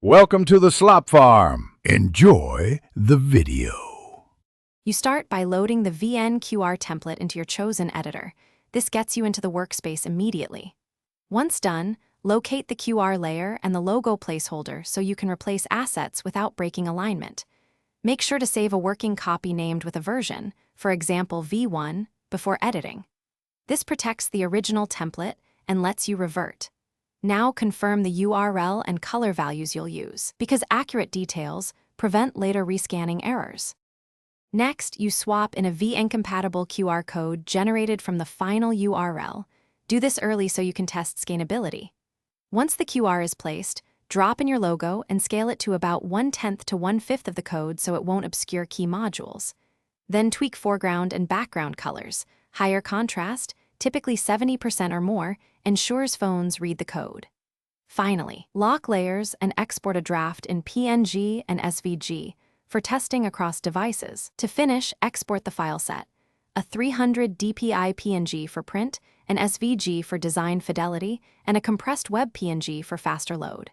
Welcome to the Slop Farm. Enjoy the video. You start by loading the VN QR template into your chosen editor. This gets you into the workspace immediately. Once done, locate the QR layer and the logo placeholder so you can replace assets without breaking alignment. Make sure to save a working copy named with a version, for example V1, before editing. This protects the original template and lets you revert. Now confirm the URL and color values you'll use, because accurate details prevent later rescanning errors. Next, you swap in a VN-compatible QR code generated from the final URL. Do this early so you can test scalability. Once the QR is placed, drop in your logo and scale it to about 1/10 to 1/5 of the code so it won't obscure key modules. Then tweak foreground and background colors. Higher contrast, typically 70% or more, ensures phones read the code. Finally, lock layers and export a draft in PNG and SVG for testing across devices. To finish, export the file set, a 300 dpi PNG for print, an SVG for design fidelity, and a compressed web PNG for faster load.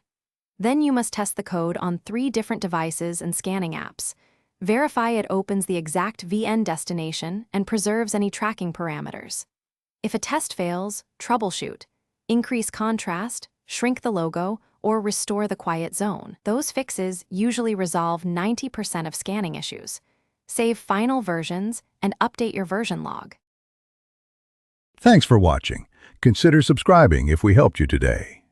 Then you must test the code on 3 different devices and scanning apps. Verify it opens the exact VN destination and preserves any tracking parameters. If a test fails, troubleshoot. Increase contrast, shrink the logo, or restore the quiet zone. Those fixes usually resolve 90% of scanning issues. Save final versions and update your version log. Thanks for watching. Consider subscribing if we helped you today.